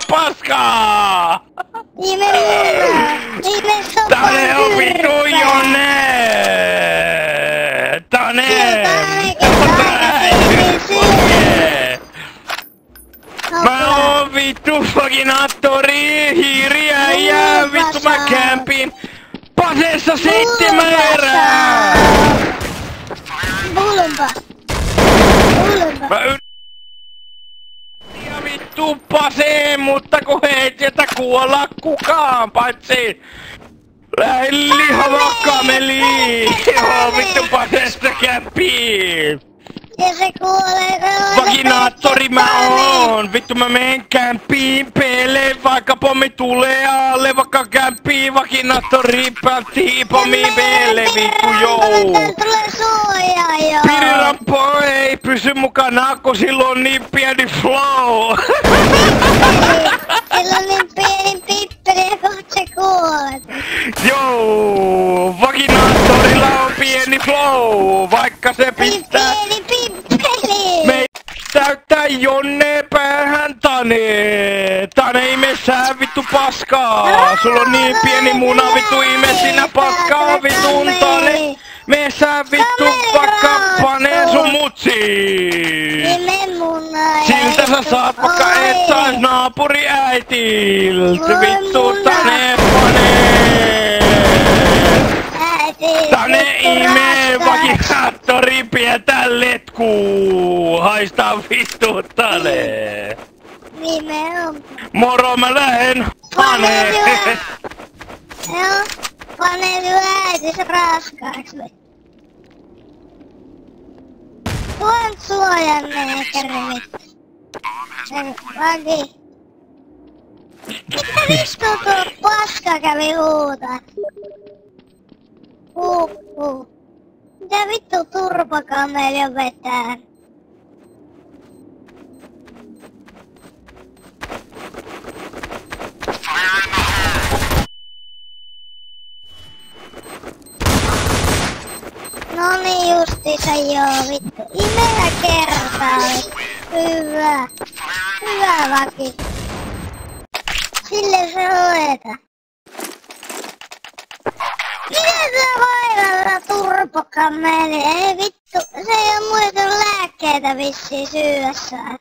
Paskaa! Tane on vittu Jonne! Tane! Mä oon vittu fakinaattori, hiiriä ja vittu mä kämpin Pasessa 7 erää! Mä ja vittu Pase, mutta kun ei tietä kuolla kukaan paitsi lihava kameli! Joo vittu Pasesta kämpiin! Ja se kuolee Vakinaattori mä oon! Vittu mä menen kämpiin peelle, vaikka pommi tulee alle, vaikka kämpiin vakinaattori päättii pommi peelle, vittu joo! Tulee suojaa joo! Pirirampo ei pysy mukana, kun sillä on niin pieni flow! Sillä on niin pieni pippeli ja kohta sä kuolet! Joo! Vakinaattorilla on pieni flow, vaikka se pistää... Pieni pippeli! Me täyttää Jonne päähän Tane! Tane ime sää vittu paskaa! Sulla on niin pieni muna vittu ime sinä paskaa vitun Tane! Me sää vittu vaikka panee sun mutsiin! Ime munaa! Siltä sä saat vaikka et sais naapuri äitilt! Vittu Tane panee! Tane ime vakinaattori pietä letkuu! Haista vittu Tane! Nimenomaan! Moro mä lähen! Pane! Joo, pane äitis raskaaksi. Tuon suojan neekerivit. Sen vagi. Mitä vittu tuo paska kävi huutaa? Mitä vittu turpakameli vetää? Noni justiinsa joo vittu. Imeä kertaa. Hyvä. Hyvä vaki. Sille se hoeta. Mitä sä vaivalla turpokameli? Ei vittu. Se ei oo muita lääkkeitä vissiin syössään.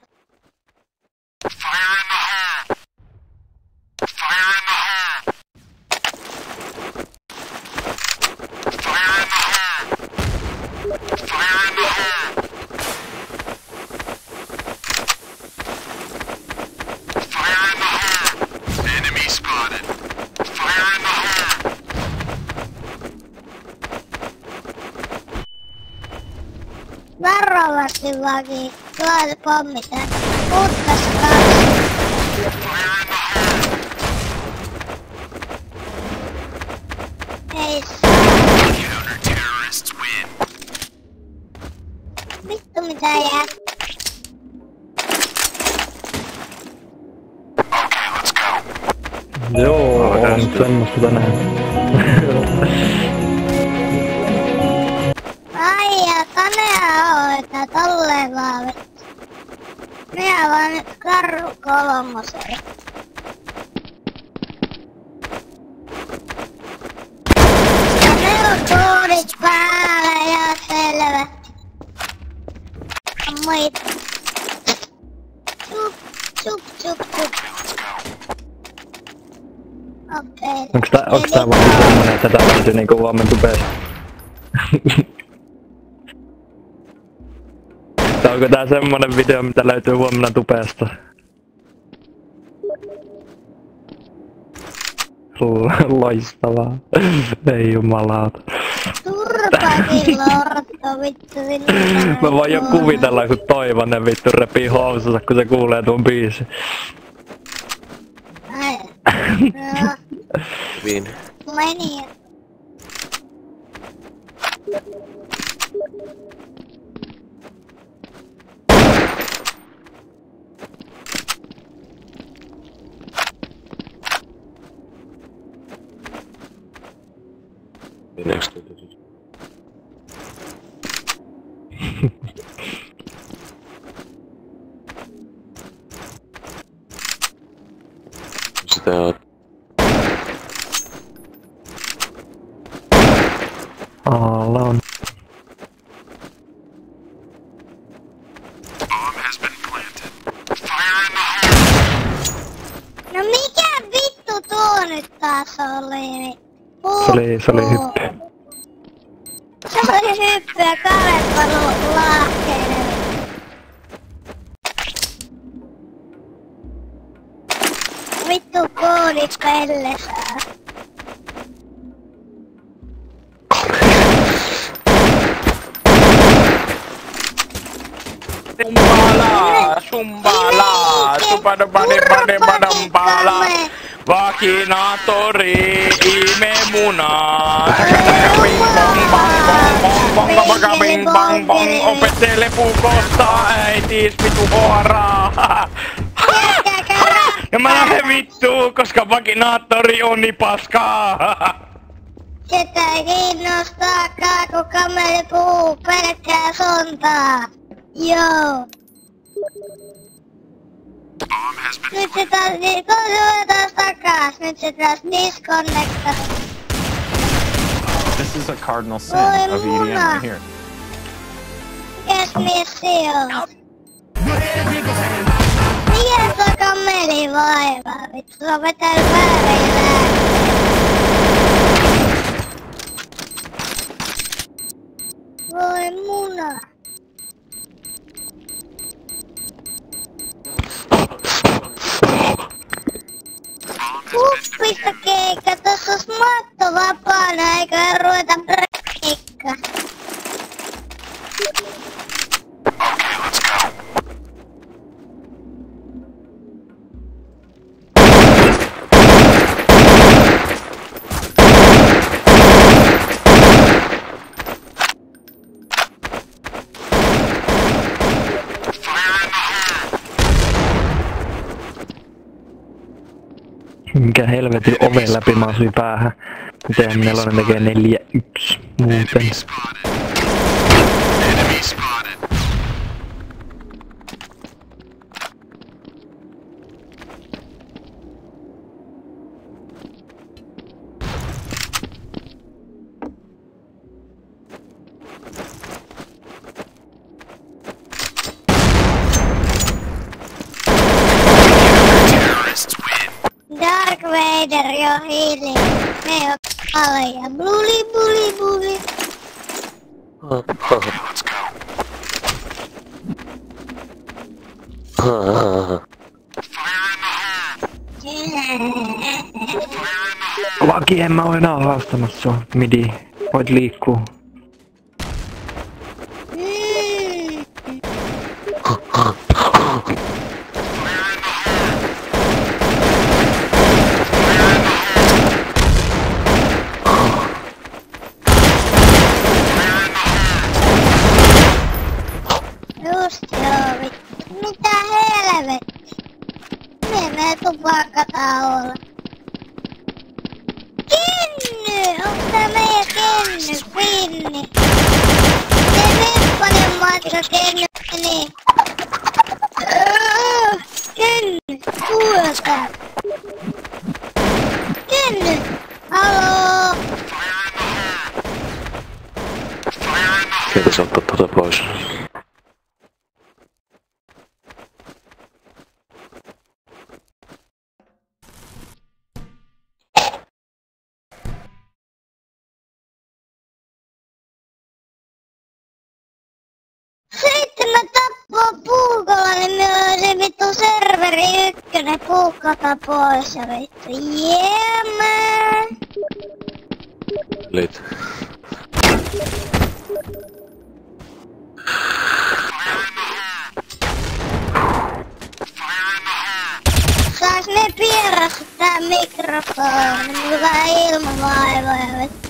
Varovasti vaki. Tuolla se pommittaa. Putkassa kanssa. Ei saa. Vittu mitä jää. Joo, on semmoista tänään. Ai ja Tanea hoitaa tolleen vaan vittu. Minä vaan nyt karru kolmoseen. Neuvottuudit päälle ja selvä. Moi. Chup. Okei. Onks tää vaan semmonen, että tätä löytyy niinku huomenna tupeesta? Tai onko tää semmonen video, mitä löytyy huomenna tupeesta? Loistavaa. Ei jumalauta. Turpakin lorto vittu sinne. Mä voin jo kuvitella, kun Toivonen vittu repii housunsa, kun se kuulee tuon biisin. Ai. Joo. Hyvin. Meni. Next. sitä oot. Alla on. No mikä vittu tuo nyt taas oli? Se oli hyppy. Se oli hyppy ja Karepalu lahkeinen. Vittu koodit pellesää. Sumbala, sumbala, vakinatori, imemuna, bing bong bang bong bong bong bong bing bang bong, opettele pukosta äitis vitu hoaraa. Ja mä lähden vittuun, koska vakinaattori on niin paskaa. Sitä ei kiinnostaakaan, kun kameli puhuu pelkkää sontaa. Joo. Nyt se taas, kun se taas takas, nyt se taas disconnectas. This is a cardinal sin of EDM right here. Mikäs mies se on? Mikä tuo kameli vaivaa? Vittu, se on vetänyt väärin lääkkeitä. Voi muna. Kuppista keikka, tossa ois matto vapaana, eikä ruveta breikka. Mikä helvetin oven läpi mä asuin päähän. Miten nelonen tekee 4-1 muuten. Dark Vader jo hiljaa. Me ei oo kalja. Bluli, bluli, bluli. Laki, en mä oo enää haastamassa sua, midi. Voit liikkuu. Just joo, vittu. Mitä helvetti? Me mene tupakkatauolla. Kenny! Onks tää meidän Kenny? Finni? Miten Neppanen matka Kenny meni? Kenny! Tuota! Kenny! Haloo! Kiitos ottaa tuota pois. Sitten mä tappaa puukolla, niin me oli vittu serveri ykkönen puukota pois ja vittu jäämää. Lit. Saas ne pierassa tää mikrofoni, mulla on ilmavaivoja vittu.